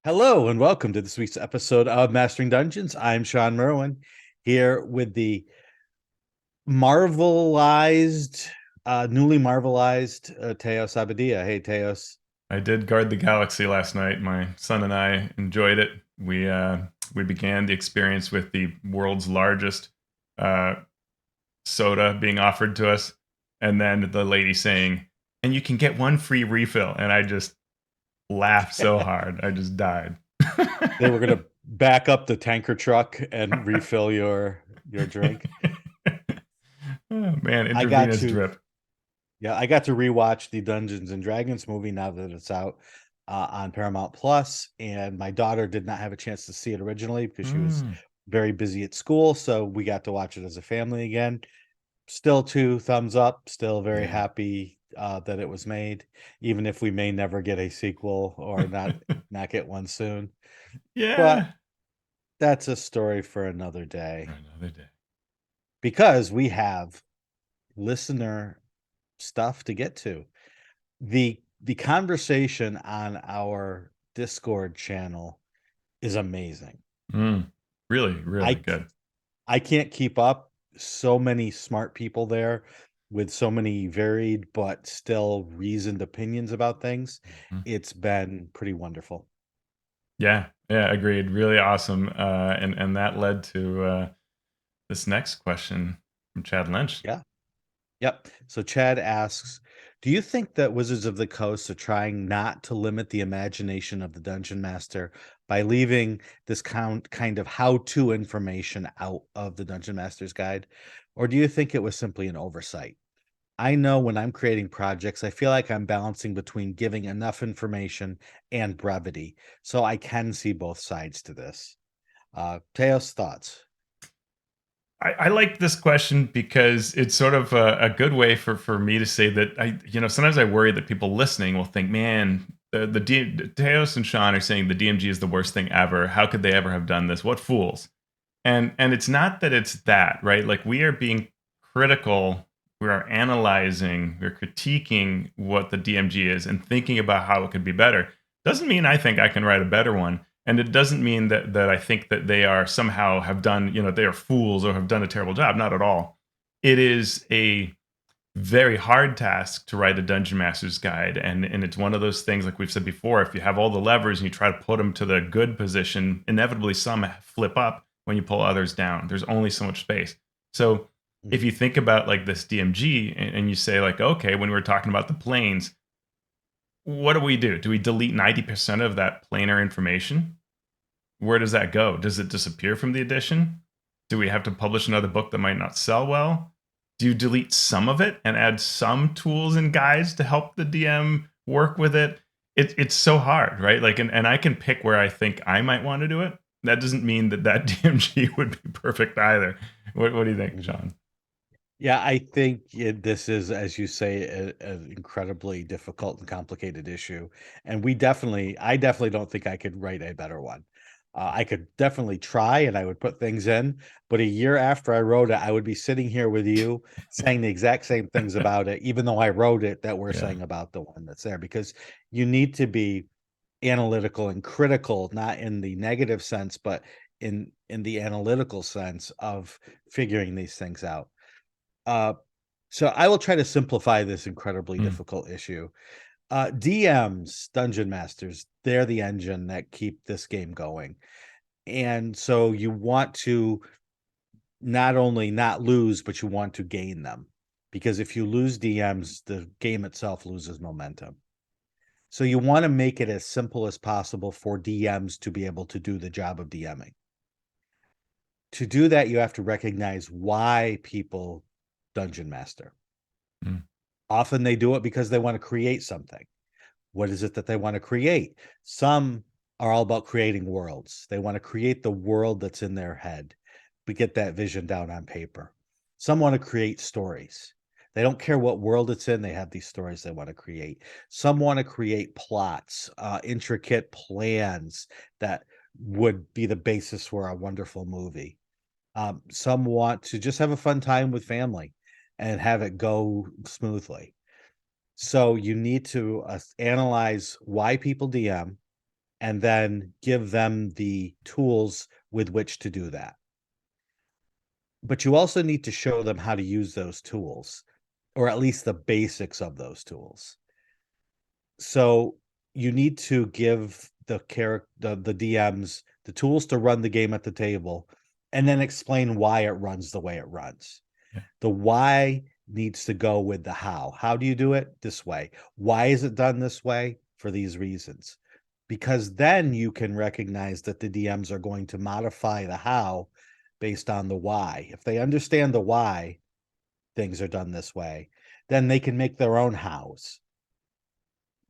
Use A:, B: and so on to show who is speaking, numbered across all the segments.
A: Hello and welcome to this week's episode of Mastering Dungeons. I'm Shawn Merwin here with the newly marvelized Teos Abadia. Hey, Teos.
B: I did guard the galaxy last night. My son and I enjoyed it. We began the experience with the world's largest uh, soda being offered to us, and then the lady saying, "And you can get one free refill." And I just laughed so hard, I just died.
A: They were going to back up the tanker truck and refill your drink.
B: Oh, man,
A: I got
B: intravenous
A: to
B: drip.
A: I got to rewatch the Dungeons and Dragons movie now that it's out on Paramount Plus, and my daughter did not have a chance to see it originally because she was
B: Mm,
A: very busy at school, so we got to watch it as a family again. Still two thumbs up, still very
B: yeah.
A: happy that it was made, even if we may never get a sequel or not get one soon. But
B: Yeah.
A: that's a story for another
B: For
A: day
B: another day.
A: because we have listener stuff to get to. The conversation on our Discord channel is amazing.
B: Mm, really,
A: I
B: really good.
A: I can't keep up. So many smart people there with so many varied but still reasoned opinions about things.
B: Mhm.
A: It's been pretty wonderful.
B: Yeah, yeah, agreed. Really awesome. And that led to this next question from Chad Lynch.
A: Yeah. Yep. So Chad asks, do you think that Wizards of the Coast are trying not to limit the imagination of the dungeon master by leaving this kind of how-to information out of the dungeon master's guide? Or do you think it was simply an oversight? I know when I'm creating projects, I feel like I'm balancing between giving enough information and brevity. So I can see both sides to this. Teos, thoughts?
B: I like this question because it's sort of a good way for me to say that sometimes I worry that people listening will think, man, Teos and Shawn are saying the DMG is the worst thing ever. How could they ever have done this? What fools! And it's not that it's that, right? Like, we are being critical, we are analyzing, we're critiquing what the DMG is and thinking about how it could be better. Doesn't mean I think I can write a better one. And it doesn't mean that I think that they are somehow have done, they are fools or have done a terrible job. Not at all. It is a very hard task to write a dungeon master's guide, and it's one of those things, like we've said before, if you have all the levers and you try to put them to the good position, inevitably some flip up when you pull others down. There's only so much space. So if
A: Mhm.
B: you think about like this DMG and you say, like, okay, when we're talking about the planes, what do? Do we delete 90% of that planar information? Where does that go? Does it disappear from the edition? Do we have to publish another book that might not sell well? Do you delete some of it and add some tools and guides to help the DM work with it? It's so hard, right? Like, and I can pick where I think I might want to do it. That doesn't mean that DMG would be perfect either. What do you think,
A: Mhm.
B: Shawn?
A: Yeah, I think this is, as you say, an incredibly difficult and complicated issue. And I definitely don't think I could write a better one. I could definitely try and I would put things in, but a year after I wrote it, I would be sitting here with you saying the exact same things about it, even though I wrote it, that we're
B: Yeah.
A: saying about the one that's there, because you need to be analytical and critical, not in the negative sense, but in the analytical sense of figuring these things out. Uh, so I will try to simplify this incredibly
B: Mm,
A: difficult issue. DMs, dungeon masters, they're the engine that keep this game going. And so you want to not only not lose, but you want to gain them. Because if you lose DMs, the game itself loses momentum. So you want to make it as simple as possible for DMs to be able to do the job of DMing. To do that, you have to recognize why people dungeon master.
B: mm,
A: Often they do it because they want to create something. What is it that they want to create? Some are all about creating worlds. They want to create the world that's in their head, but get that vision down on paper. Some want to create stories. They don't care what world it's in, they have these stories they want to create. Some want to create plots, intricate plans that would be the basis for a wonderful movie. Some want to just have a fun time with family and have it go smoothly. So you need to analyze why people DM, and then give them the tools with which to do that. But you also need to show them how to use those tools, or at least the basics of those tools. So you need to give the DMs the tools to run the game at the table, and then explain why it runs the way it runs.
B: Yeah.
A: The why needs to go with the how. How do you do it? This way. Why is it done this way? For these reasons. Because then you can recognize that the DMs are going to modify the how based on the why. If they understand the why things are done this way, then they can make their own hows.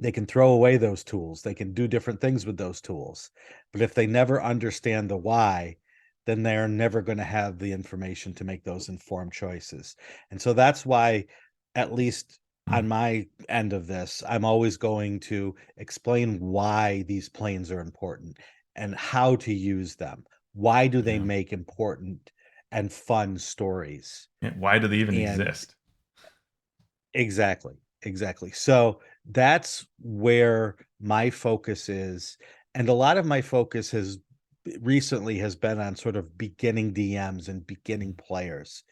A: They can throw away those tools. They can do different things with those tools. But if they never understand the why, then they're never going to have the information to make those informed choices. And so that's why, at least on my end of this, I'm always going to explain why these planes are important and how to use them. Why do they
B: Yeah.
A: make important and fun stories?
B: Yeah, why do they even
A: And
B: exist?
A: exactly. So that's where my focus is. And a lot of my focus has recently has been on sort of beginning DMs and beginning players,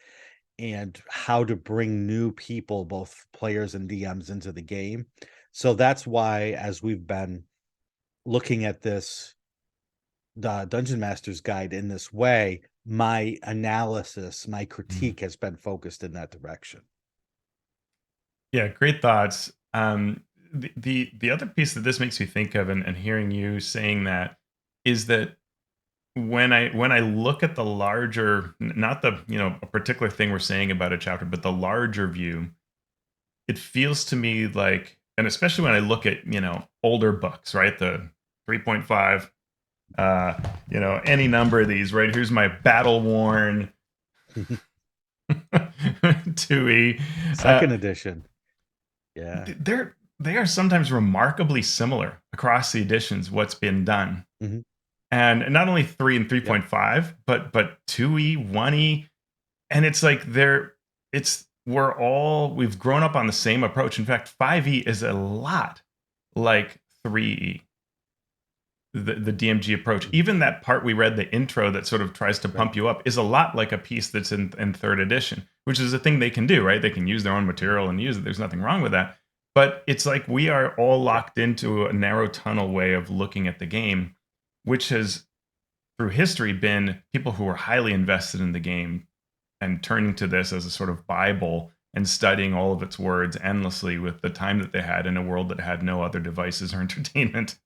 A: and how to bring new people, both players and DMs, into the game. So that's why, as we've been looking at this, the Dungeon Master's Guide in this way, my analysis, my critique has been focused in that direction.
B: Yeah, great thoughts. The other piece that this makes me think of, and hearing you saying that, is that when I look at the larger, not the a particular thing we're saying about a chapter, but the larger view, it feels to me like, and especially when I look at older books, right, the 3.5, any number of these, right? Here's my battle worn 2e.
A: Second edition. Yeah.
B: They are sometimes remarkably similar across the editions, what's been done.
A: Mm-hmm.
B: And not only 3 and 3.5, but 2e, 1e. And it's like we've grown up on the same approach. In fact, 5e is a lot like 3e. The DMG approach. Even that part we read, the intro that sort of tries to pump you up, is a lot like a piece that's in third edition, which is a thing they can do, right? They can use their own material and use it. There's nothing wrong with that. But it's like we are all locked into a narrow tunnel way of looking at the game, which has, through history, been people who were highly invested in the game and turning to this as a sort of Bible and studying all of its words endlessly with the time that they had in a world that had no other devices or entertainment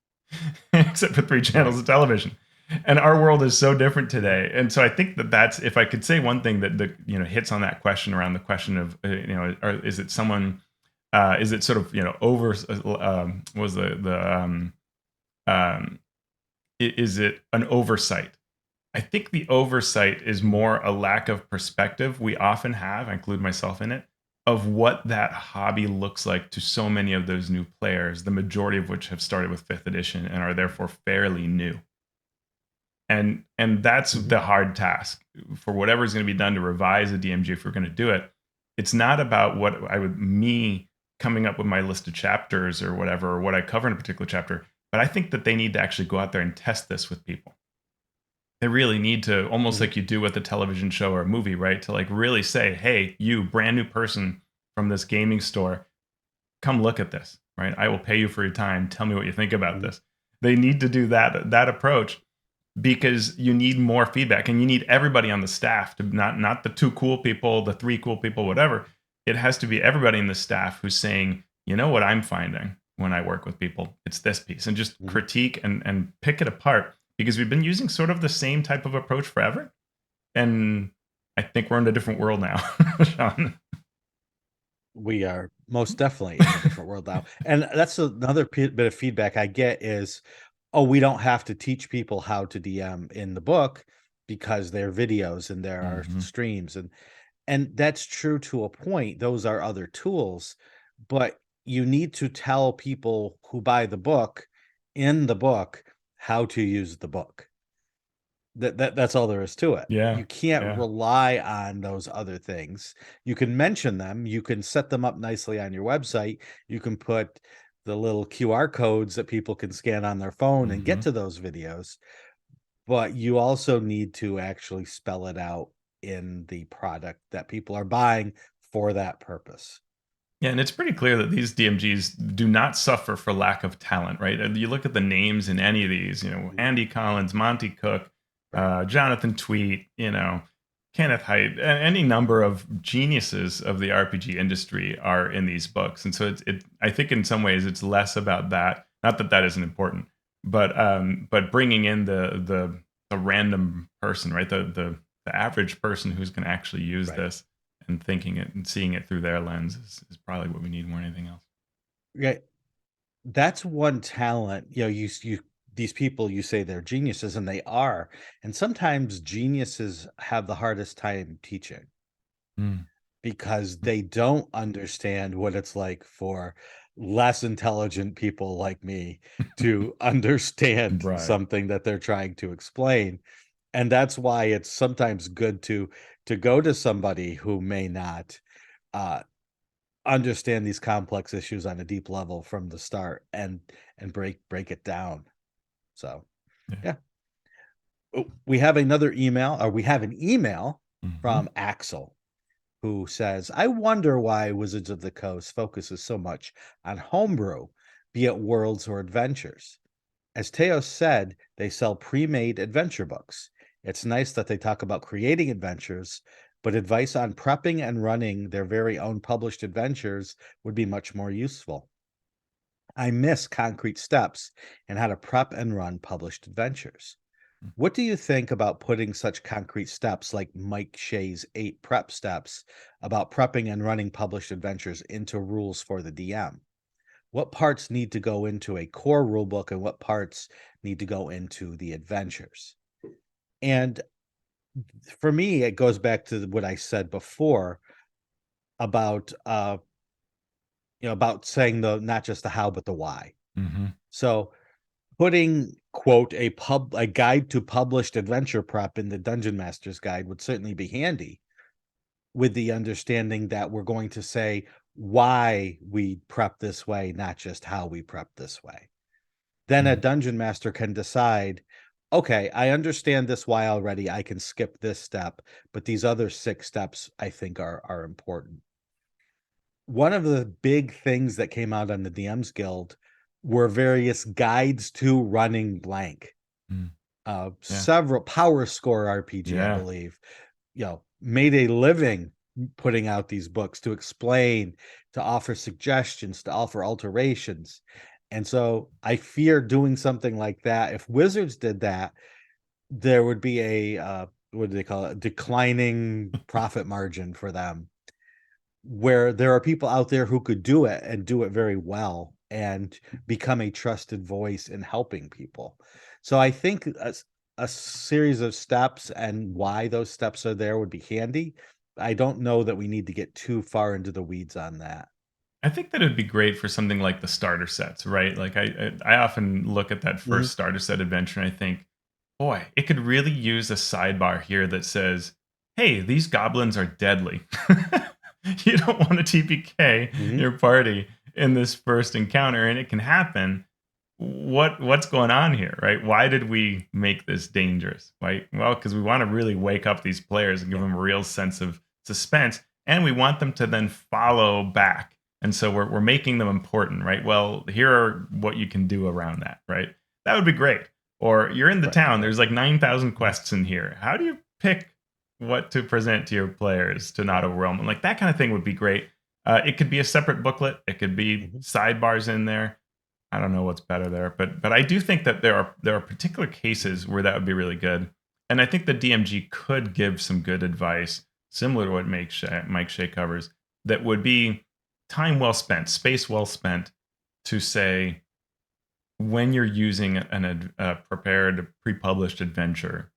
B: except for 3 channels of television. And our world is so different today. And so I think that's, if I could say one thing that hits on that question, around the question of is it someone is it sort of over was is it an oversight? I think the oversight is more a lack of perspective we often have, I include myself in it, of what that hobby looks like to so many of those new players, the majority of which have started with 5th edition and are therefore fairly new. And that's the hard task for whatever is going to be done to revise a DMG. If we're going to do it, it's not about me coming up with my list of chapters or whatever, or what I cover in a particular chapter, but I think that they need to actually go out there and test this with people. They really need to, almost like you do with a television show or a movie, right? To like really say, hey, you brand new person from this gaming store, come look at this, right? I will pay you for your time. Tell me what you think about this. They need to do that approach, because you need more feedback, and you need everybody on the staff to not the 2 cool people, the 3 cool people, whatever. It has to be everybody in the staff who's saying, what I'm finding when I work with people, it's this piece, and just critique and pick it apart. Because we've been using sort of the same type of approach forever. And I think we're in a different world now, Shawn.
A: We are most definitely in a different world now. And that's another bit of feedback I get is, oh, we don't have to teach people how to DM in the book because there are videos and there are streams. And that's true to a point. Those are other tools. But you need to tell people who buy the book in the book how to use the book. That's all there is to it.
B: Yeah.
A: You can't rely on those other things. You can mention them, you can set them up nicely on your website, you can put the little QR codes that people can scan on their phone and get
B: Mhm.
A: to those videos, but you also need to actually spell it out in the product that people are buying for that purpose.
B: Yeah, and it's pretty clear that these DMGs do not suffer for lack of talent, right? And you look at the names in any of these,
A: Mhm.
B: Andy Collins, Monty Cook,
A: Right.
B: Jonathan Tweet, Kenneth Haidt, any number of geniuses of the RPG industry are in these books. And so I think in some ways it's less about that. Not that that isn't important, but bringing in the random person, right? The average person who's going to actually use
A: Right.
B: this and thinking it and seeing it through their lens is probably what we need more than anything else.
A: Yeah. That's one talent. You these people, you say they're geniuses, and they are. And sometimes geniuses have the hardest time teaching
B: Mm.
A: because they don't understand what it's like for less intelligent people like me to understand
B: Right.
A: something that they're trying to explain. And that's why it's sometimes good to go to somebody who may not uh understand these complex issues on a deep level from the start and break it down. So,
B: Yeah.
A: yeah. Oh, we have another email, or we have an email
B: Mhm.
A: from Axel, who says, I wonder why Wizards of the Coast focuses so much on homebrew, be it worlds or adventures. As Teos said, they sell pre-made adventure books. It's nice that they talk about creating adventures, but advice on prepping and running their very own published adventures would be much more useful. I miss concrete steps and how to prep and run published adventures. What do you think about putting such concrete steps like Mike Shea's 8 prep steps about prepping and running published adventures into rules for the DM? What parts need to go into a core rulebook and what parts need to go into the adventures? And for me, it goes back to what I said before about about saying the not just the how but the why.
B: Mhm.
A: So putting quote a guide to published adventure prep in the Dungeon Master's Guide would certainly be handy, with the understanding that we're going to say why we prep this way, not just how we prep this way. Then a
B: Mm.
A: dungeon master can decide, okay, I understand this why already. I can skip this step, but these other 6 steps I think are important. One of the big things that came out on the DMs Guild were various guides to running blank.
B: Mm. Yeah.
A: Several Power Score RPG, I
B: Yeah.
A: believe, made a living putting out these books to explain, to offer suggestions, to offer alterations. And so I fear doing something like that. If Wizards did that, there would be a what do they call it? Declining profit margin for them, where there are people out there who could do it and do it very well and become a trusted voice in helping people. So I think a series of steps and why those steps are there would be handy. I don't know that we need to get too far into the weeds on that.
B: I think that it'd be great for something like the starter sets, right? Like I often look at that
A: Mhm.
B: first starter set adventure and I think, boy, it could really use a sidebar here that says, "Hey, these goblins are deadly. You don't want to TPK
A: Mhm.
B: your party in this first encounter, and it can happen. What's going on here, right? Why did we make this dangerous? Right? Well, because we want to really wake up these players and give
A: Yeah.
B: them a real sense of suspense, and we want them to then follow back. And so we're making them important, right? Well, here are what you can do around that, right? That would be great. Or you're in the
A: Right,
B: town,
A: right.
B: there's like 9,000
A: Mhm.
B: quests in here. How do you pick what to present to your players to not
A: Right.
B: overwhelm them? Like that kind of thing would be great. It could be a separate booklet. It could be
A: Mhm.
B: sidebars in there. I don't know what's better there, but I do think that there are particular cases where that would be really good, and I think the DMG could give some good advice similar to what Mike Shea covers. That would be time well spent, space well spent, to say when you're using a prepared pre-published adventure,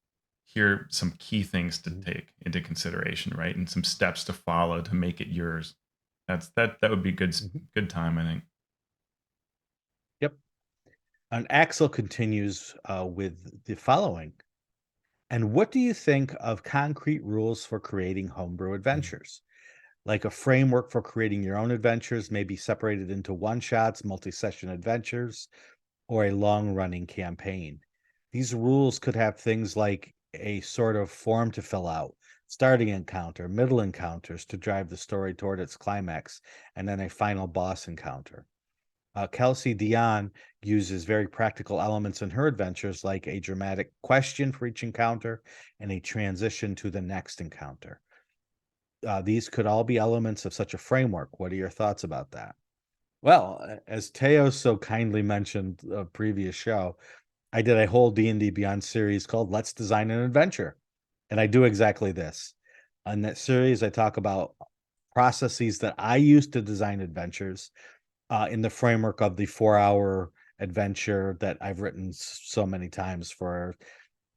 B: here are some key things to
A: Mhm.
B: take into consideration, right, and some steps to follow to make it yours. That would be
A: Mhm.
B: good time, I think.
A: Yep. And Axel continues with the following. And what do you think of concrete rules for creating homebrew
B: Mm.
A: adventures? like a framework for creating your own adventures, may be separated into one-shots, multi-session adventures, or a long-running campaign. These rules could have things like a sort of form to fill out, starting encounter, middle encounters to drive the story toward its climax, and then a final boss encounter. Kelsey Dion uses very practical elements in her adventures, like a dramatic question for each encounter and a transition to the next encounter. These could all be elements of such a framework. What are your thoughts about that? Well, as Teos so kindly mentioned a previous show, I did a whole D&D Beyond series called Let's Design an Adventure. And I do exactly this. On that series, I talk about processes that I use to design adventures in the framework of the 4-hour adventure that I've written so many times for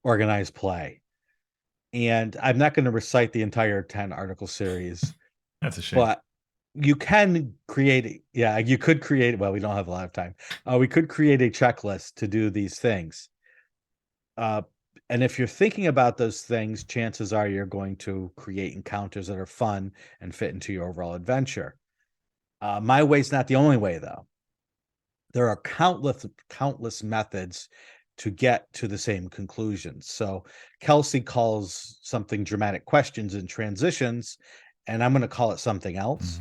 A: organized play. And I'm not going to recite the entire 10 article series,
B: That's a shame.
A: but you can create, yeah, you could create, well, we don't have a lot of time. We could create a checklist to do these things. And if you're thinking about those things, chances are you're going to create encounters that are fun and fit into your overall adventure. My way's not the only way, though. There are countless methods to get to the same conclusions. So Kelsey calls something dramatic questions and transitions, and I'm going to call it something else,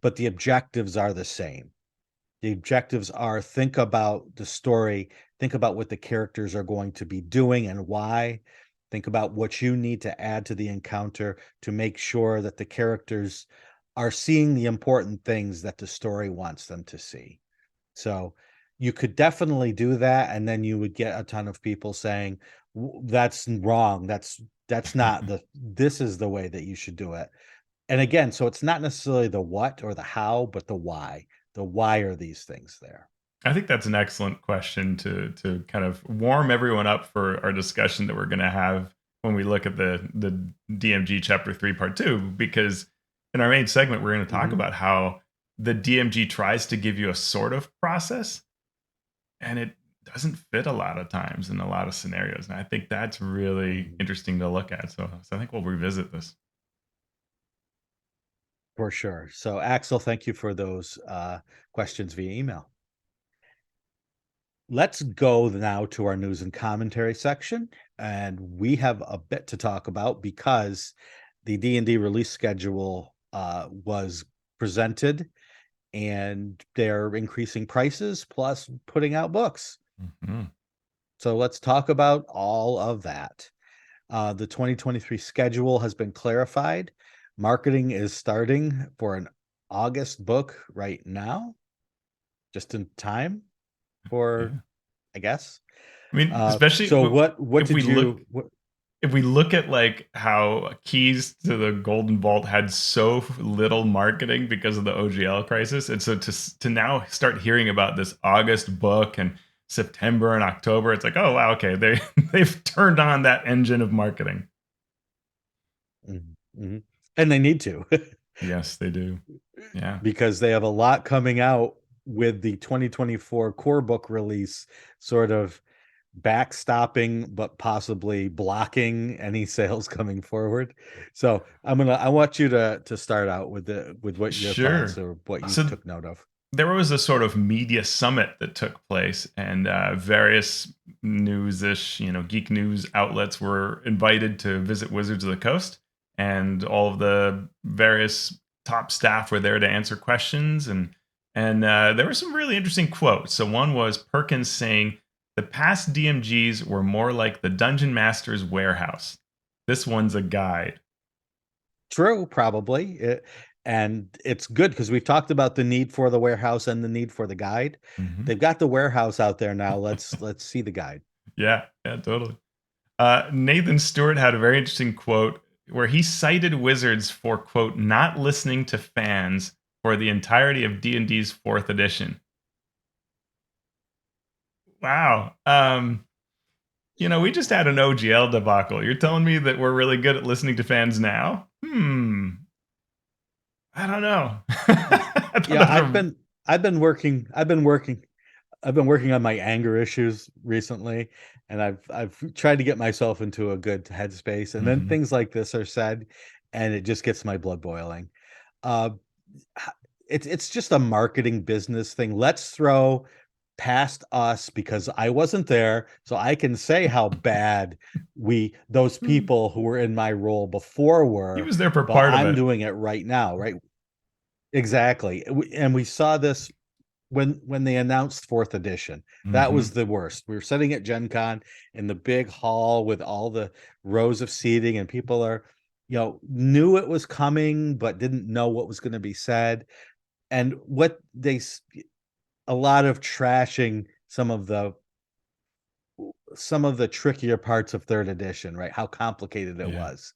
A: but the objectives are the same. The objectives are think about the story, think about what the characters are going to be doing and why. Think about what you need to add to the encounter to make sure that the characters are seeing the important things that the story wants them to see. So you could definitely do that, and then you would get a ton of people saying, that's wrong. That's not this is the way that you should do it. And again, so it's not necessarily the what or the how, but the why. The why are these things there?
B: I think that's an excellent question to kind of warm everyone up for our discussion that we're going to have when we look at the DMG Chapter 3 Part 2, because in our main segment we're going to talk about how the DMG tries to give you a sort of process and it doesn't fit a lot of times in a lot of scenarios. And I think that's really interesting to look at. So I think we'll revisit this.
A: For sure. So Axel, thank you for those questions via email. Let's go now to our news and commentary section. And we have a bit to talk about because the D&D release schedule was presented, and they're increasing prices plus putting out books. So let's talk about all of that. The 2023 schedule has been clarified. Marketing is starting for an August book right now, just in time for, I guess.
B: I mean, especially
A: so what
B: if
A: did
B: we
A: you
B: look, if we look at like how Keys to the Golden Vault had so little marketing because of the OGL crisis, and so to now start hearing about this August book and September and October, it's like, oh wow, okay, they've turned on that engine of marketing.
A: And they need to.
B: Yes, they do. Yeah,
A: because they have a lot coming out with the 2024 core book release, sort of backstopping but possibly blocking any sales coming forward. So I want you to start out with what your thoughts or what you took note of.
B: There was a sort of media summit that took place, and various news-ish, geek news outlets were invited to visit Wizards of the Coast, and all of the various top staff were there to answer questions, and there were some really interesting quotes. So one was Perkins saying, "The past DMGs were more like the Dungeon Master's warehouse. This one's a guide."
A: True, probably. And it's good because we've talked about the need for the warehouse and the need for the guide. They've got the warehouse out there now. Let's see the guide.
B: Yeah, totally. Nathan Stewart had a very interesting quote where he cited Wizards for, quote, not listening to fans for the entirety of D&D's 4th edition. Wow. We just had an OGL debacle. You're telling me that we're really good at listening to fans now? I don't know.
A: Yeah, I've been working on my anger issues recently, and I've tried to get myself into a good headspace, and then things like this are said, and it just gets my blood boiling. uh, it's just a marketing business thing. Let's throw past us, because I wasn't there, so I can say how bad those people who were in my role before
B: He
A: were,
B: was there for
A: but
B: part of
A: I'm
B: it.
A: doing it right now, right? Exactly. And we saw this when they announced fourth edition. That
B: Hmm.
A: was the worst. We were sitting at Gen Con in the big hall with all the rows of seating, and people knew it was coming, but didn't know what was going to be said. And a lot of trashing some of the trickier parts of third edition, right? How complicated it
B: Yeah,
A: was.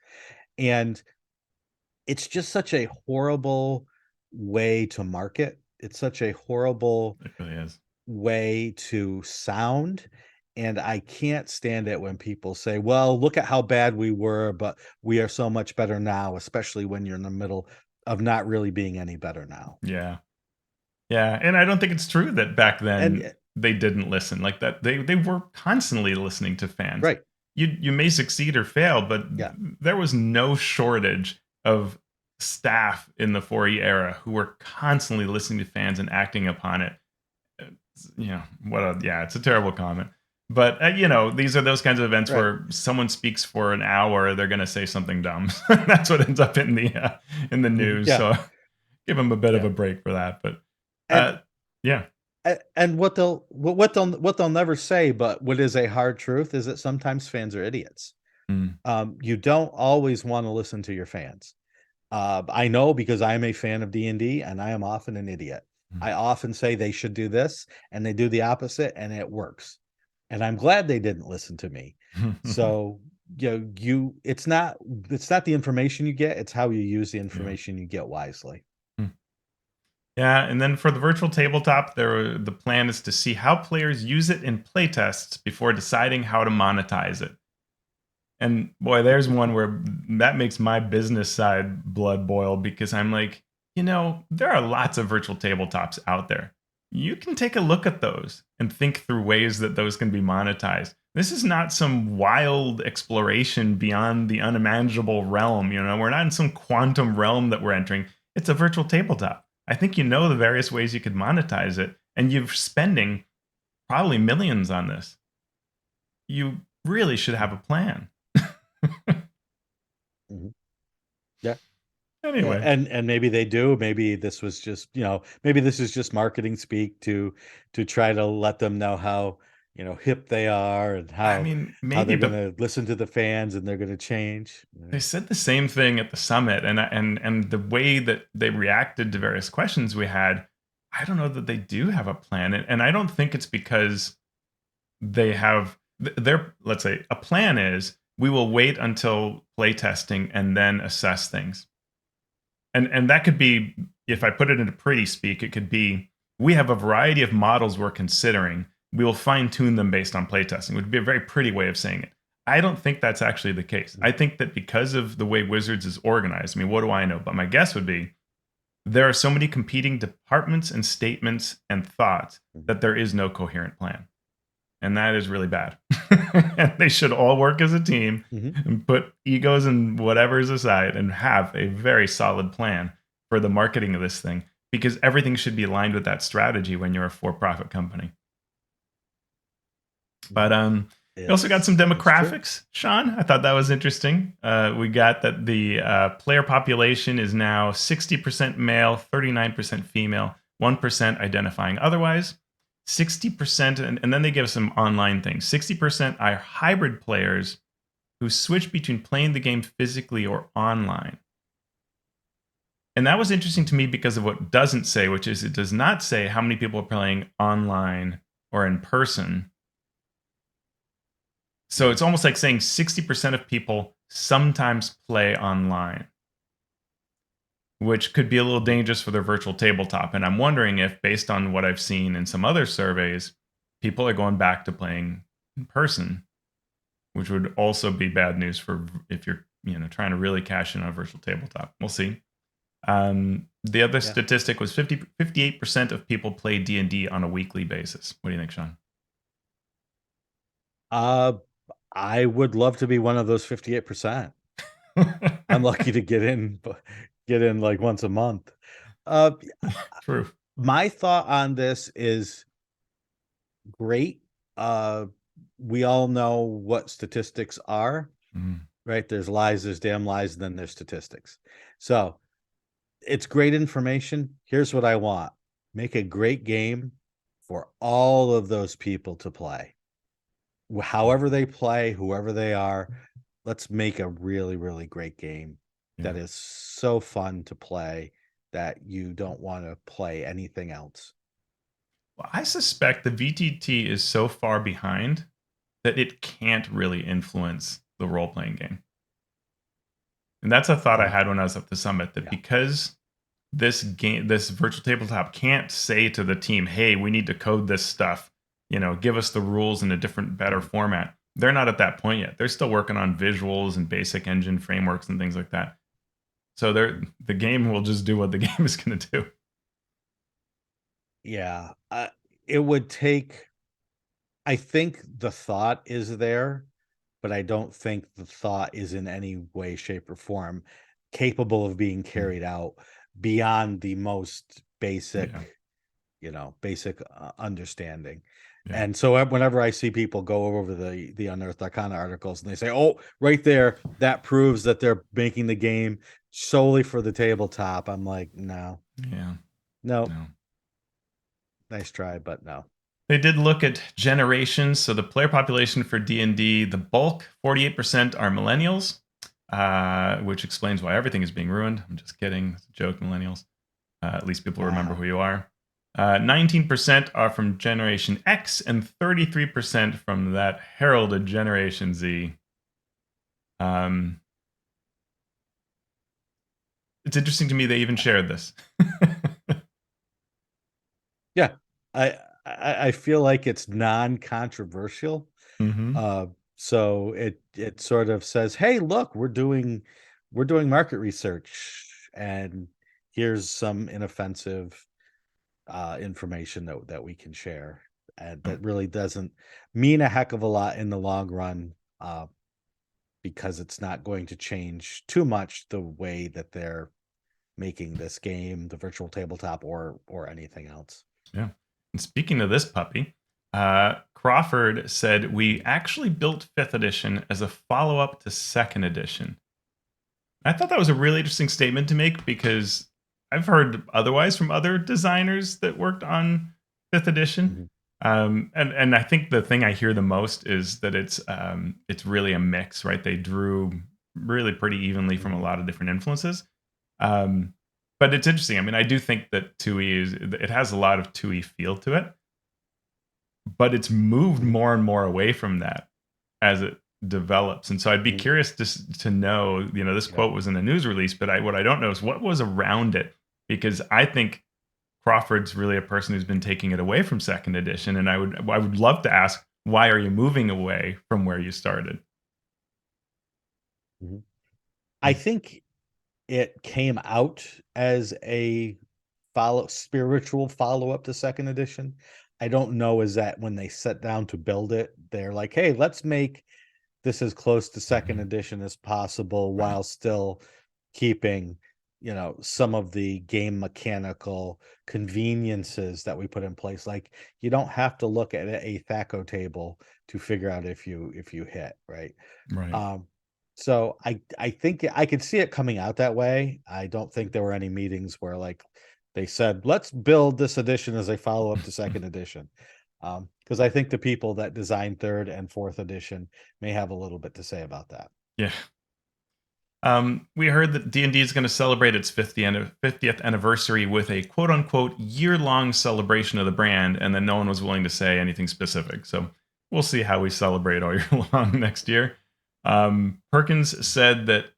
A: And it's just such a horrible way to market. It's such a horrible
B: it really is.
A: way to sound. And I can't stand it when people say, well, look at how bad we were, but we are so much better now, especially when you're in the middle of not really being any better now.
B: Yeah. Yeah, and I don't think it's true that back
A: And
B: then they didn't listen like that. They were constantly listening to fans.
A: right.
B: You may succeed or fail, but
A: Yeah.
B: there was no shortage of staff in the 4E era who were constantly listening to fans and acting upon it. Yeah, it's a terrible comment. But these are those kinds of events
A: Right.
B: where someone speaks for an hour, they're going to say something dumb. That's what ends up in the news.
A: Yeah.
B: So give them a bit of
A: Yeah.
B: a break for that. But
A: And
B: yeah.
A: and what they'll never say, but what is a hard truth, is that sometimes fans are idiots.
B: Mm.
A: You don't always want to listen to your fans. I know, because I am a fan of D&D, and I am often an idiot. I often say they should do this, and they do the opposite, and it works. And I'm glad they didn't listen to me. So, it's not the information you get, it's how you use the
B: Yeah.
A: information you get wisely.
B: Mm. Yeah, and then for the virtual tabletop, the plan is to see how players use it in playtests before deciding how to monetize it. And boy, there's one where that makes my business side blood boil, because I'm like, there are lots of virtual tabletops out there. You can take a look at those and think through ways that those can be monetized. This is not some wild exploration beyond the unimaginable realm. We're not in some quantum realm that we're entering. It's a virtual tabletop. I think the various ways you could monetize it, and you're spending probably millions on this. You really should have a plan.
A: Mhm. Yeah. Yeah,
B: Anyway,
A: and maybe they do. Maybe this was just, maybe this is just marketing speak to try to let them know how, hip they are, and
B: I
A: how
B: mean,
A: how
B: maybe,
A: they're
B: but
A: gonna listen to the fans, and they're gonna change.
B: they said the same thing at the summit, and the way that they reacted to various questions we had, I don't know that they do have a plan, and I don't think it's because they have their, let's say, a plan is we will wait until playtesting and then assess things. And that could be, if I put it into pretty speak, it could be we have a variety of models we're considering. We will fine tune them based on playtesting. It would be a very pretty way of saying it. I don't think that's actually the case. I think that because of the way Wizards is organized, I mean, what do I know? But my guess would be there are so many competing departments and statements and thoughts
A: Mhm.
B: that there is no coherent plan. And that is really bad. And they should all work as a team
A: Mhm.
B: and put egos and whatever's aside and have a very solid plan for the marketing of this thing, because everything should be aligned with that strategy when you're a for-profit company. But we also got some
A: It's true.
B: demographics, Shawn. I thought that was interesting. We got that the player population is now 60% male, 39% female, 1% identifying otherwise. 60%, and then they give some online things. 60% are hybrid players who switch between playing the game physically or online. And that was interesting to me because of what it doesn't say, which is it does not say how many people are playing online or in person. So
A: Mhm.
B: it's almost like saying 60% of people sometimes play online, which could be a little
A: Mhm.
B: dangerous for their virtual tabletop. And I'm wondering if, based on what I've seen in some other surveys, people are going back to playing in person, which would also be bad news for if you're trying to really cash in on a virtual tabletop. We'll see. The other
A: Yeah.
B: statistic was 58% of people play D&D on a weekly basis. What do you think, Shawn?
A: Uh, I would love to be one of those 58%. I'm lucky to get in, get in like once a month. Uh,
B: True.
A: my thought on this is great. We all know what statistics are,
B: Mm,
A: right? There's lies, there's damn lies, and then there's statistics. So it's great information. Here's what I want. Make a great game for all of those people to play. However they play, whoever they are, let's make a really, really great game
B: yeah.
A: that is so fun to play that you don't want to play anything else.
B: Well, I suspect the VTT is so far behind that it can't really influence the role playing game. And that's a thought I
A: Mm,
B: had when I was at the summit, that
A: yeah.
B: because this virtual tabletop can't say to the team, "Hey, we need to code this stuff. Give us the rules in a different, better
A: Mm,
B: format." They're not at that point yet. They're still working on visuals and basic engine frameworks and things like that. So the game will just do what the game is going to do.
A: yeah. It would take, I think the thought is there, but I don't think the thought is in any way, shape, or form capable of being
B: Mm,
A: carried out beyond the most
B: yeah,
A: basic understanding.
B: yeah.
A: And so whenever I see people go over the Unearthed Arcana articles and they say, "Oh, right there, that proves that they're making the game solely for the tabletop," I'm like, no,
B: Yeah.
A: no,
B: No.
A: nice try, but no.
B: They did look at generations. So the player population for D&D, the bulk, 48% are millennials, which explains why everything is being ruined. I'm just kidding. It's a joke, millennials. At least people remember who you are. 19% are from Generation X and 33% from that heralded Generation Z. Um, it's interesting to me they even shared this.
A: Yeah, I feel like it's non-controversial.
B: Hmm.
A: Uh, so it sort of says, "Hey, look, we're doing market research, and here's some inoffensive information that we can share," and that really doesn't mean a heck of a lot in the long run, because it's not going to change too much the way that they're making this game, the virtual tabletop, or anything else.
B: Yeah. And speaking of this puppy, Crawford said, "We actually built 5th edition as a follow up to 2nd edition." I thought that was a really interesting statement to make because I've heard otherwise from other designers that worked on 5th edition.
A: Mhm.
B: And I think the thing I hear the most is that it's really a mix, right? They drew really pretty evenly from a
A: Mhm.
B: lot of different influences. Um, but it's interesting. I mean, I do think that it has a lot of TUI feel to it, but it's moved
A: Mhm.
B: more and more away from that as it develops. And so I'd be
A: Mhm.
B: curious to know, this
A: Yeah.
B: quote was in a news release, but what I don't know is what was around it, because I think Crawford's really a person who's been taking it away from 2nd edition, and I would love to ask, why are you moving away from where you started?
A: Mhm. I think it came out as a spiritual follow-up to 2nd edition. I don't know, is that when they sat down to build it, they're like, "Hey, let's make this as close to 2nd
B: Mhm.
A: edition as possible
B: Right.
A: while still keeping, some of the game mechanical conveniences that we put in place." Like, you don't have to look at a THACO table to figure out if you hit, right?
B: Right.
A: Um, so I think I could see it coming out that way. I don't think there were any meetings where, like, they said, "Let's build this edition as a follow-up to 2nd edition." Because I think the people that designed 3rd and 4th edition may have a little bit to say about that.
B: Yeah. We heard that D&D is going to celebrate its 50th anniversary with a quote unquote year-long celebration of the brand, and then no one was willing to say anything specific. So we'll see how we celebrate all year long next year. Perkins said that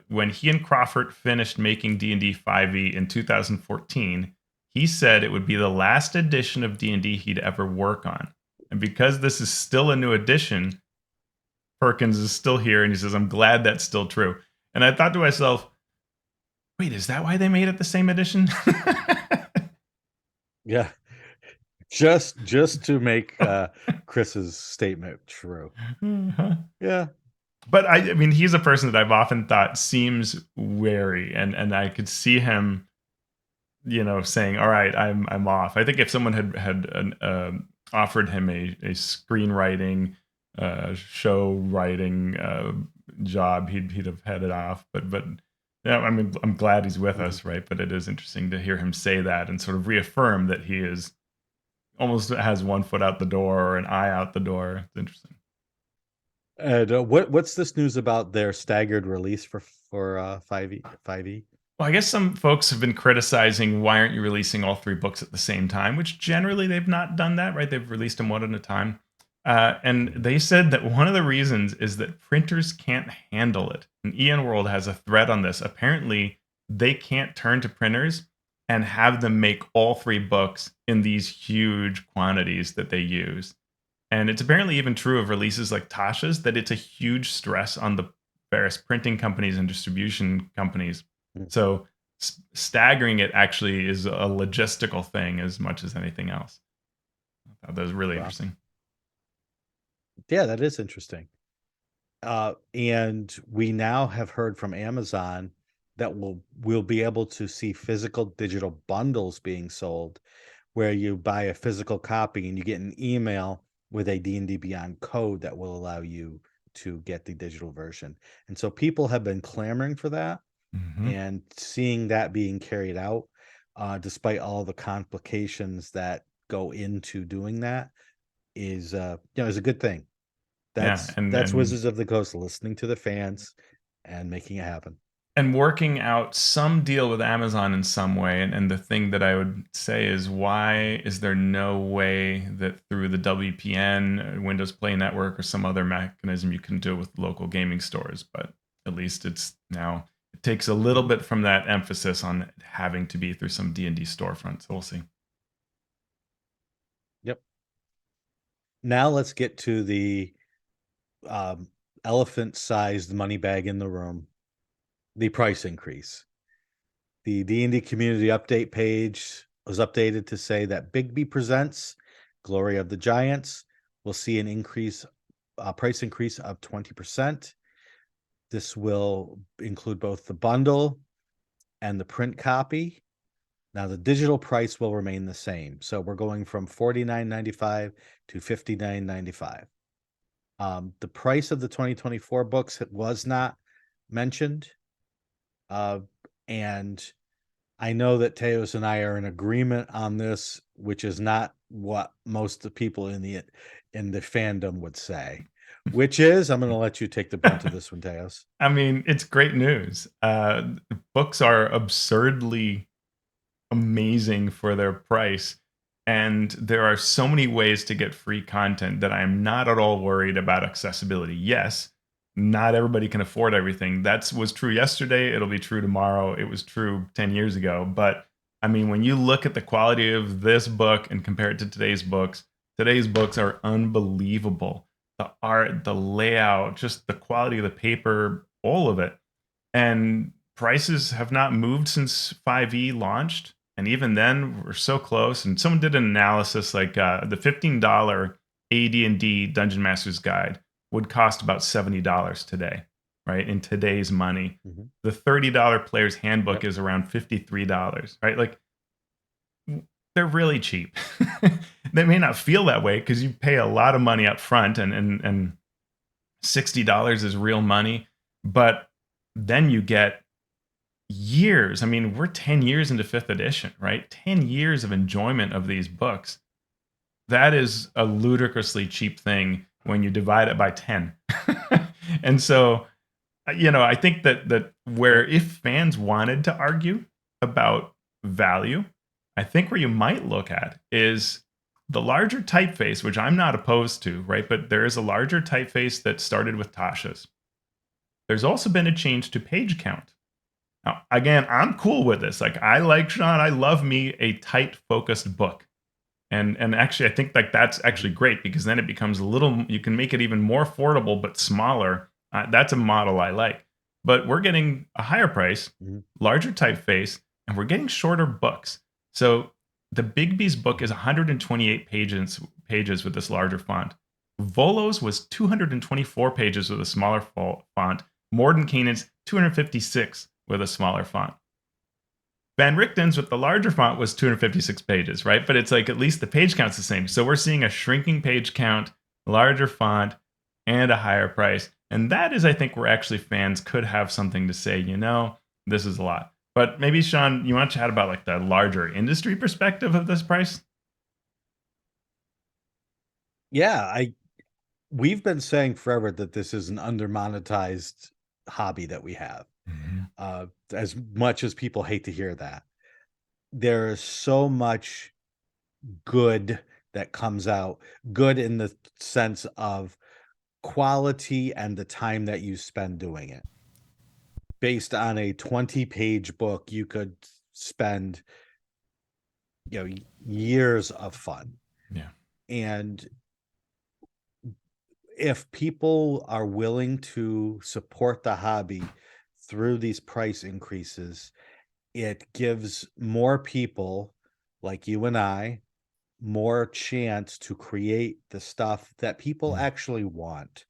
B: when he and Crawford finished making D&D 5e in 2014, he said it would be the last edition of D&D he'd ever work on. And because this is still a new edition, Perkins is still here, and he says, "I'm glad that's still true." And I thought to myself, wait, is that why they made it the same edition?
A: Yeah, just to make Chris's statement true.
B: Uh-huh.
A: Yeah.
B: But I mean, he's a person that I've often thought seems wary, and I could see him, saying, "All right, I'm off." I think if someone offered him a screenwriting, show writing job, he'd have headed off. But yeah, I mean, I'm glad he's with us, right? But it is interesting to hear him say that and sort of reaffirm that he is almost has one foot out the door or an eye out the door. It's interesting.
A: And what's this news about their staggered release for 5e?
B: Well, I guess some folks have been criticizing why aren't you releasing all three books at the same time, which generally they've not done that, right? They've released them one at a time. And they said that one of the reasons is that printers can't handle it. And Ian World has a thread on this. Apparently, they can't turn to printers and have them make all three books in these huge quantities that they use. And it's apparently even true of releases like Tasha's, that it's a huge stress on the various printing companies and distribution companies.
A: Mm.
B: So staggering it actually is a logistical thing as much as anything else. I thought that was really interesting.
A: Yeah, that is interesting. And we now have heard from Amazon that we'll be able to see physical digital bundles being sold, where you buy a physical copy and you get an email with a D&D Beyond code that will allow you to get the digital version. And so people have been clamoring for that, and seeing that being carried out, despite all the complications that go into doing that, is is a good thing. That's
B: and
A: Wizards of the Coast listening to the fans and making it happen.
B: And working out some deal with Amazon in some way. And the thing that I would say is, why is there no way that through the WPN, Windows Play Network, or some other mechanism you can do it with local gaming stores? But at least it takes a little bit from that emphasis on having to be through some D&D storefront. So we'll see.
A: Yep. Now let's get to the elephant-sized money bag in the room, the price increase. The D&D community update page was updated to say that Bigygnome Presents, Glory of the Giants, will see an price increase of 20%. This will include both the bundle and the print copy. Now the digital price will remain the same. So we're going from $49.95 to $59.95. The price of the 2024 books was not mentioned. And I know that Teos and I are in agreement on this, which is not what most of the people in the fandom would say, which is, I'm going to let you take the brunt of this one, Teos.
B: I mean, it's great news. Books are absurdly amazing for their price. And there are so many ways to get free content that I'm not at all worried about accessibility. Yes, not everybody can afford everything. That was true yesterday. It'll be true tomorrow. It was true 10 years ago. But I mean, when you look at the quality of this book and compare it to today's books are unbelievable. The art, the layout, just the quality of the paper, all of it. And prices have not moved since 5e launched. And even then, we're so close. And someone did an analysis like the $15 AD&D Dungeon Master's Guide would cost about $70 today, right? In today's money. Mm-hmm. The $30 Player's Handbook is around $53, right? Like, they're really cheap. They may not feel that way because you pay a lot of money up front, and $60 is real money. But then you get years. I mean, we're 10 years into 5th edition, right? 10 years of enjoyment of these books. That is a ludicrously cheap thing when you divide it by 10. And so, I think that where if fans wanted to argue about value, I think where you might look at is the larger typeface, which I'm not opposed to, right? But there is a larger typeface that started with Tasha's. There's also been a change to page count. Now, again, I'm cool with this. Like, I like Shawn. I love me a tight, focused book. And actually, I think like that's actually great, because then it becomes a little, you can make it even more affordable, but smaller. That's a model I like. But we're getting a higher price, larger typeface, and we're getting shorter books. So the Bigby's book is 128 pages with this larger font. Volo's was 224 pages with a smaller font. Mordenkainen's 256 with a smaller font. Van Richten's with the larger font was 256 pages, right? But it's like at least the page count's the same. So we're seeing a shrinking page count, larger font, and a higher price. And that is, I think, where actually fans could have something to say, this is a lot. But maybe, Shawn, you want to chat about like the larger industry perspective of this price?
A: Yeah, we've been saying forever that this is an under-monetized hobby that we have. As much as people hate to hear that, there is so much good that comes out, good in the sense of quality and the time that you spend doing it. Based on a 20-page book, you could spend years of fun.
B: Yeah.
A: And if people are willing to support the hobby through these price increases, it gives more people like you and I more chance to create the stuff that people actually want.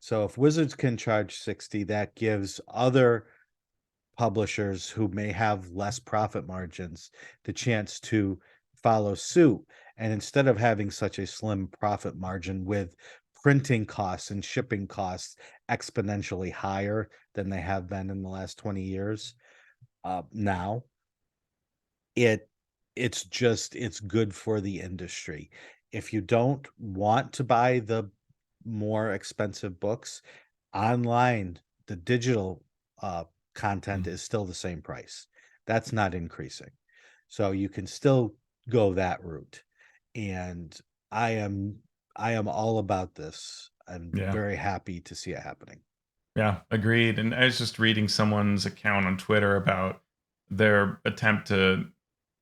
A: So if Wizards can charge 60, that gives other publishers who may have less profit margins the chance to follow suit. And instead of having such a slim profit margin with printing costs and shipping costs exponentially higher than they have been in the last 20 years, now it's good for the industry. If you don't want to buy the more expensive books online, the digital content is still the same price. That's not increasing. So you can still go that route. And I am all about this. I'm very happy to see it happening.
B: Yeah, agreed. And I was just reading someone's account on Twitter about their attempt to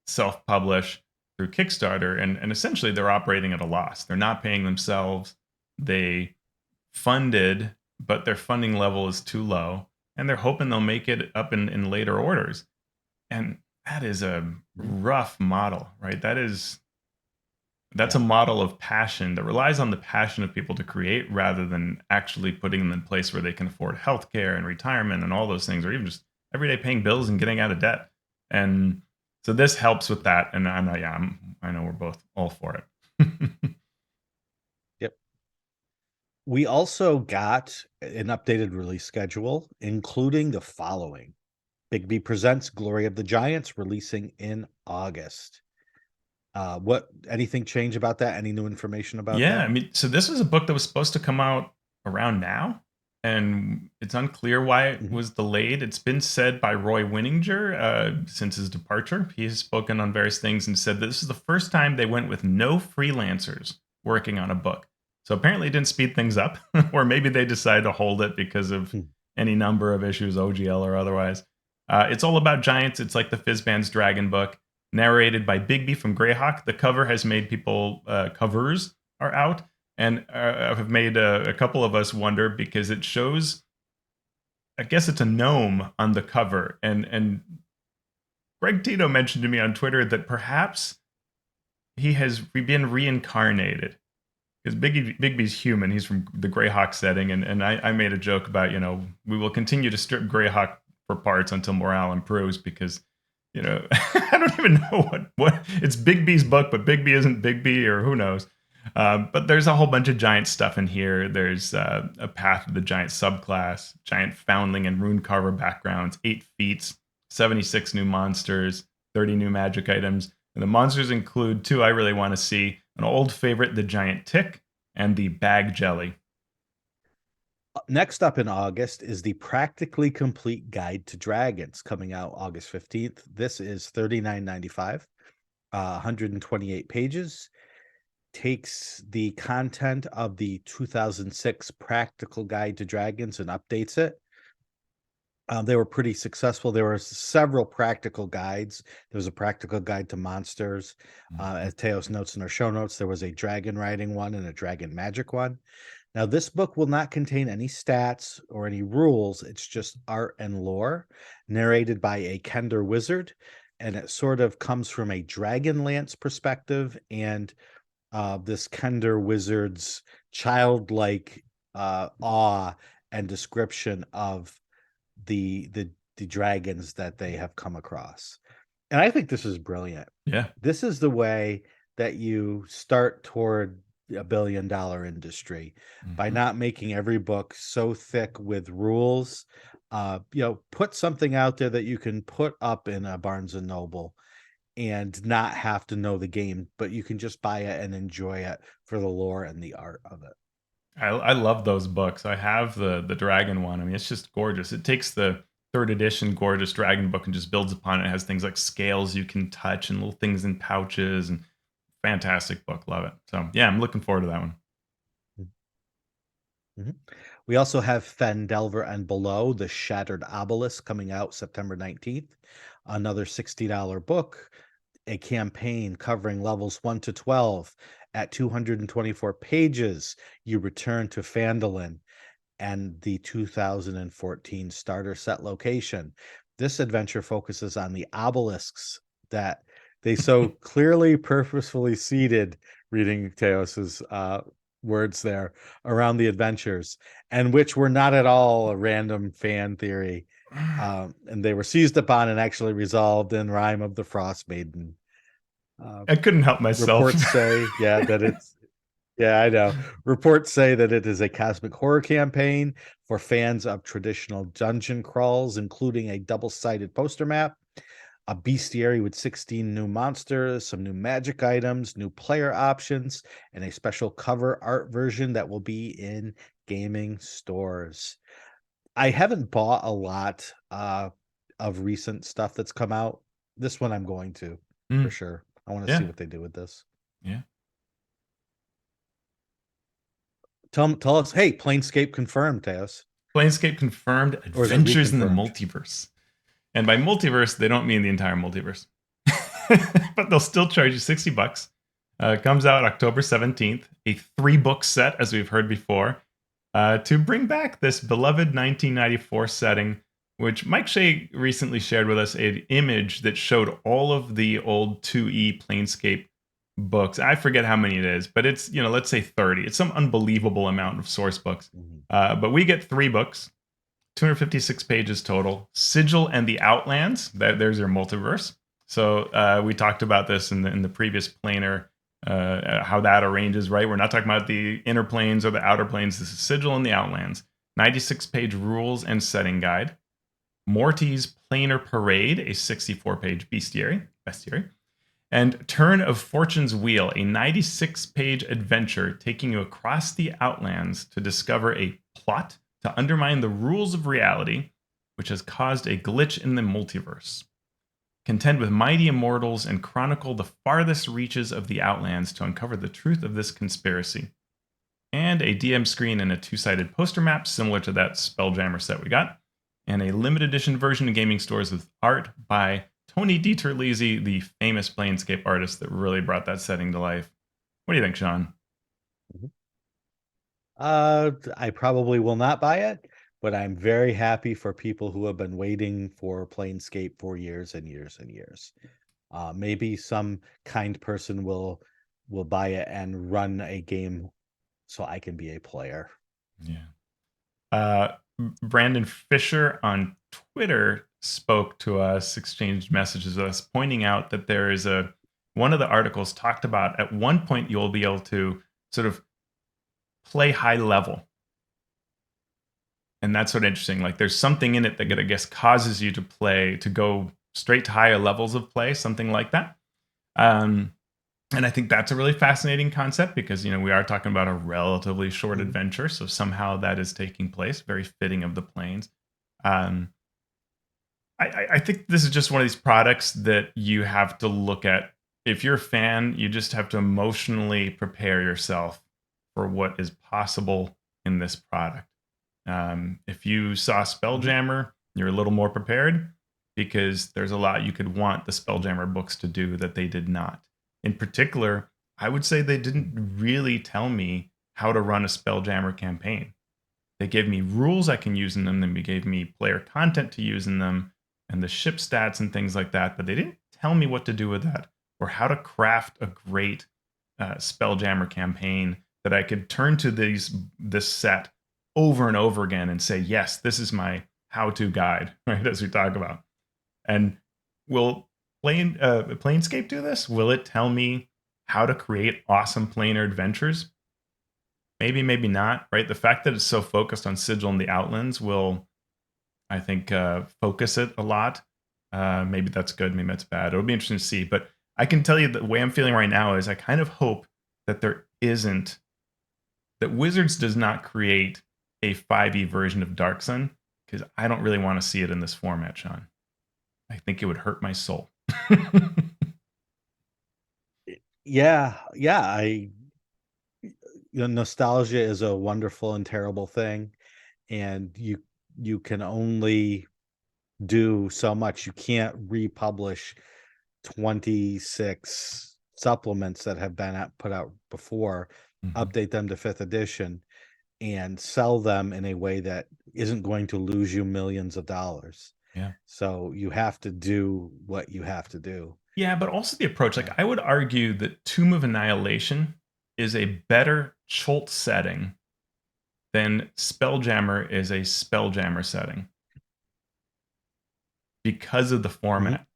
B: self-publish through Kickstarter, and essentially they're operating at a loss. They're not paying themselves. They funded, but their funding level is too low, and they're hoping they'll make it up in later orders. And that is a rough model, right? That's a model of passion that relies on the passion of people to create rather than actually putting them in place where they can afford healthcare and retirement and all those things, or even just everyday paying bills and getting out of debt. And so this helps with that. And I know we're both all for it.
A: Yep. We also got an updated release schedule, including the following: Bigygnome Presents Glory of the Giants, releasing in August. Anything change about that? Any new information about that?
B: Yeah, I mean, so this was a book that was supposed to come out around now, and it's unclear why it was delayed. It's been said by Roy Winninger since his departure. He has spoken on various things and said that this is the first time they went with no freelancers working on a book. So apparently it didn't speed things up, or maybe they decided to hold it because of any number of issues, OGL or otherwise. It's all about giants. It's like the Fizzband's Dragon book, narrated by Bigby from Greyhawk. The cover has made people, covers are out, and have made a couple of us wonder because it shows, I guess it's a gnome on the cover. And Greg Tito mentioned to me on Twitter that perhaps he has been reincarnated. Because Bigby's human. He's from the Greyhawk setting. And I made a joke about, we will continue to strip Greyhawk for parts until morale improves because, I don't even know what it's Bigby's book, but Bigby isn't Bigby, or who knows. But there's a whole bunch of giant stuff in here. There's a Path of the Giant subclass, giant foundling and rune carver backgrounds, 8 feats, 76 new monsters, 30 new magic items. And the monsters include 2 I really want to see: an old favorite, the giant tick, and the bag jelly.
A: Next up in August is the Practically Complete Guide to Dragons, coming out August 15th. This is $39.95, 128 pages. Takes the content of the 2006 Practical Guide to Dragons and updates it. They were pretty successful. There were several practical guides. There was a practical guide to monsters. As Teos notes in our show notes, there was a dragon riding one and a dragon magic one. Now, this book will not contain any stats or any rules. It's just art and lore, narrated by a Kender wizard, and it sort of comes from a Dragonlance perspective and this Kender wizard's childlike awe and description of the dragons that they have come across. And I think this is brilliant.
B: Yeah.
A: This is the way that you start toward a billion-dollar industry, by
B: Mhm.
A: not making every book so thick with rules. Put something out there that you can put up in a Barnes and Noble and not have to know the game, but you can just buy it and enjoy it for the lore and the art of it.
B: I love those books. I have the dragon one. I mean, it's just gorgeous. It takes the third edition gorgeous dragon book and just builds upon it. It has things like scales you can touch and little things in pouches, and fantastic book. Love it. So yeah, I'm looking forward to that one.
A: Mhm. We also have Phandelver and Below, The Shattered Obelisk, coming out September 19th. Another $60 book, a campaign covering levels 1 to 12. At 224 pages, you return to Phandalin and the 2014 starter set location. This adventure focuses on the obelisks that they so clearly purposefully seeded, reading Teos's words there, around the adventures, and which were not at all a random fan theory. And they were seized upon and actually resolved in Rime of the Frost Maiden. Uh,
B: I couldn't help myself.
A: Reports say, yeah, I know. Reports say that it is a cosmic horror campaign for fans of traditional dungeon crawls, including a double-sided poster map, a bestiary with 16 new monsters, some new magic items, new player options, and a special cover art version that will be in gaming stores. I haven't bought a lot of recent stuff that's come out. This one I'm going to, for
B: Mm,
A: sure. I want to see
B: yeah,
A: what they do with this.
B: yeah.
A: Tell us, hey, Planescape confirmed, Teos.
B: Planescape confirmed
A: Or is it
B: Adventures in the
A: reconfirmed?
B: Multiverse. And by multiverse, they don't mean the entire multiverse. But they'll still charge you $60. It comes out October 17th, a 3-book set, as we've heard before, to bring back this beloved 1994 setting, which Mike Shea recently shared with us an image that showed all of the old 2E Planescape books. I forget how many it is, but it's, let's say 30. It's some unbelievable amount of source books.
A: Mhm.
B: But we get 3 books, 256 pages total. Sigil and the Outlands. There's your multiverse. So we talked about this in the previous planar, how that arranges, right? We're not talking about the inner planes or the outer planes. This is Sigil and the Outlands. 96-page rules and setting guide. Morty's Planar Parade, a 64-page bestiary. And Turn of Fortune's Wheel, a 96-page adventure taking you across the Outlands to discover a plot to undermine the rules of reality, which has caused a glitch in the multiverse. Contend with mighty immortals and chronicle the farthest reaches of the Outlands to uncover the truth of this conspiracy. And a DM screen and a 2-sided poster map similar to that Spelljammer set we got. And a limited edition version in gaming stores with art by Tony DiTerlizzi, the famous Planescape artist that really brought that setting to life. What do you think, Shawn?
A: Mhm. I probably will not buy it, but I'm very happy for people who have been waiting for Planescape for years and years and years. Maybe some kind person will buy it and run a game so I can be a player.
B: Yeah. Uh, Brandon Fisher on Twitter spoke to us, exchanged messages with us, pointing out that there is one of the articles talked about at one point you'll be able to sort of play high level. And that's sort of interesting. Like there's something in it that I guess causes you to go straight to higher levels of play, something like that. Um, and I think that's a really fascinating concept because, we are talking about a relatively short
A: Mhm.
B: adventure. So somehow that is taking place, very fitting of the planes. Um, I think this is just one of these products that you have to look at. If you're a fan, you just have to emotionally prepare yourself for what is possible in this product. If you saw
A: Mhm.
B: Spelljammer, you're a little more prepared because there's a lot you could want the Spelljammer books to do that they did not. In particular, I would say they didn't really tell me how to run a Spelljammer campaign. They gave me rules I can use in them, then they gave me player content to use in them, and the ship stats and things like that, but they didn't tell me what to do with that or how to craft a great Spelljammer campaign that I could turn to this set over and over again and say, yes, this is my how-to guide, right? As we talk about. And will Planescape do this? Will it tell me how to create awesome planar adventures? Maybe, maybe not, right? The fact that it's so focused on Sigil and the Outlands will, I think, focus it a lot. Maybe that's good, maybe that's bad. It'll be interesting to see. But I can tell you the way I'm feeling right now is I kind of hope that that Wizards does not create a 5e version of Dark Sun, because I don't really want to see it in this format, Shawn. I think it would hurt my soul.
A: Yeah, nostalgia is a wonderful and terrible thing, and you can only do so much. You can't republish 26 supplements that have been put out before, update them to 5th edition, and sell them in a way that isn't going to lose you millions of dollars.
B: Yeah.
A: So you have to do what you have to do.
B: Yeah, but also the approach. Like, I would argue that Tomb of Annihilation is a better Chult setting than Spelljammer is a Spelljammer setting because of the format.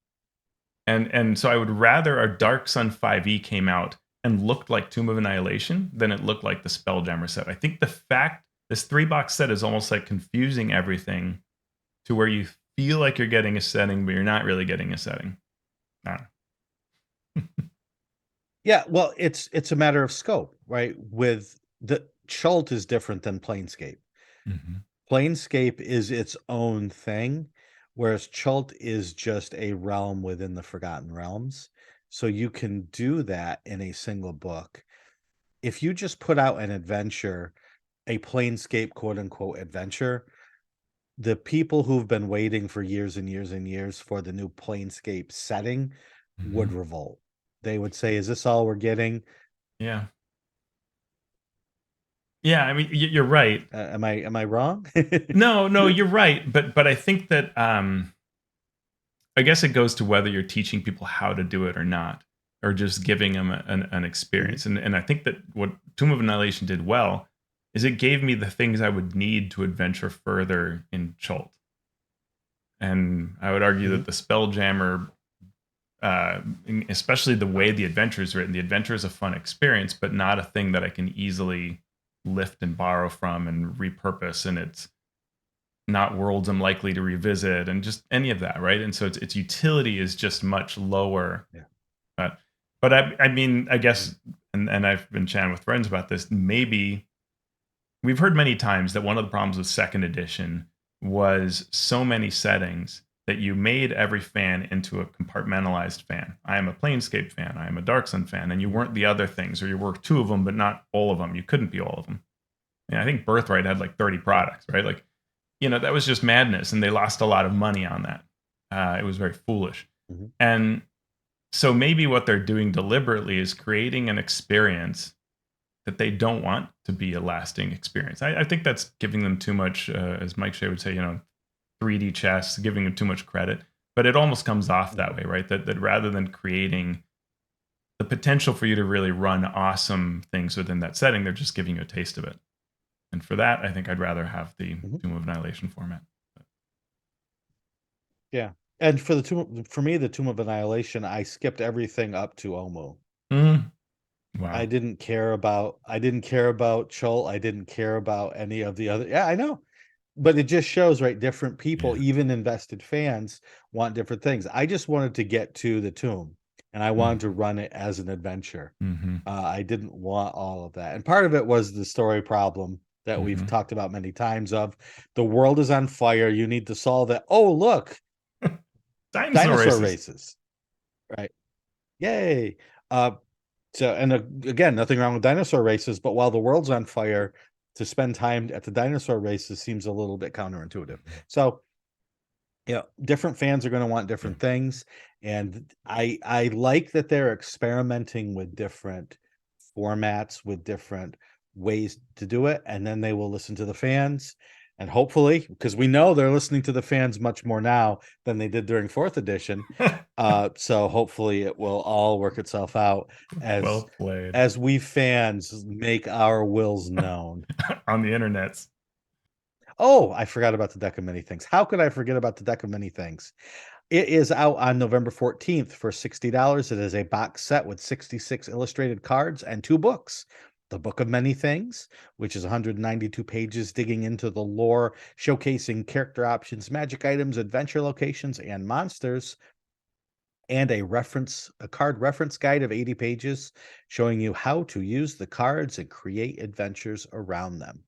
B: And so I would rather our Dark Sun 5e came out and looked like Tomb of Annihilation than it looked like the Spelljammer set. I think the fact this 3-box set is almost like confusing everything to where you feel like you're getting a setting, but you're not really getting a setting.
A: Yeah, well, it's a matter of scope, right? With the Chult is different than Planescape. Planescape is its own thing, whereas Chult is just a realm within the Forgotten Realms. So you can do that in a single book. If you just put out an adventure, a Planescape quote unquote adventure, the people who've been waiting for years and years and years for the new Planescape setting would revolt. They would say, is this all we're getting?
B: Yeah. Yeah, I mean, you're right.
A: Am I wrong?
B: No, you're right. But I think that I guess it goes to whether you're teaching people how to do it or not, or just giving them an experience. And I think that what Tomb of Annihilation did well is it gave me the things I would need to adventure further in Chult. And I would argue that the Spelljammer, especially the way the adventure is written, the adventure is a fun experience, but not a thing that I can easily lift and borrow from and repurpose. And it's not worlds I'm likely to revisit and just any of that, right? And so its utility is just much lower.
A: Yeah.
B: But I mean, I guess, and I've been chatting with friends about this, maybe we've heard many times that one of the problems with 2nd edition was so many settings that you made every fan into a compartmentalized fan. I am a Planescape fan. I am a Dark Sun fan. And you weren't the other things, or you were 2 of them, but not all of them. You couldn't be all of them. And I think Birthright had like 30 products, right? Like, that was just madness. And they lost a lot of money on that. It was very foolish. And so maybe what they're doing deliberately is creating an experience that they don't want to be a lasting experience. I think that's giving them too much, as Mike Shea would say, 3D chess, giving them too much credit. But it almost comes off that way, right? That rather than creating the potential for you to really run awesome things within that setting, they're just giving you a taste of it. And for that, I think I'd rather have the Tomb of Annihilation format.
A: Yeah. And for me, the Tomb of Annihilation, I skipped everything up to Omu.
B: Wow.
A: I didn't care about Chult. I didn't care about any of the other. Yeah, I know. But it just shows, right? Different people, even invested fans, want different things. I just wanted to get to the tomb, and I wanted to run it as an adventure. I didn't want all of that. And part of it was the story problem that we've talked about many times of the world is on fire. You need to solve it. Oh, look, dinosaur races. Right. Yay. So, and again, nothing wrong with dinosaur races, but while the world's on fire, to spend time at the dinosaur races seems a little bit counterintuitive. So, different fans are going to want different things. And I like that they're experimenting with different formats, with different ways to do it. And then they will listen to the fans. And hopefully, because we know they're listening to the fans much more now than they did during fourth edition. So hopefully it will all work itself out
B: Well played.
A: as we fans make our wills known.
B: On the internets.
A: Oh, I forgot about the deck of many things. How could I forget about the deck of many things? It is out on November 14th for $60. It is a box set with 66 illustrated cards and 2 books. The Book of Many Things, which is 192 pages digging into the lore, showcasing character options, magic items, adventure locations, and monsters. And a card reference guide of 80 pages showing you how to use the cards and create adventures around them.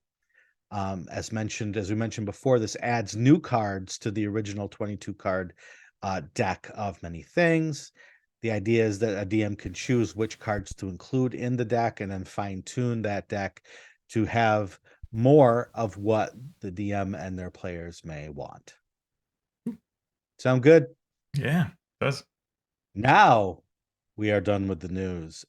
A: As we mentioned before, this adds new cards to the original 22 card deck of many things. The idea is that a DM can choose which cards to include in the deck and then fine tune that deck to have more of what the DM and their players may want. Sound good?
B: Yeah, it does.
A: Now we are done with the news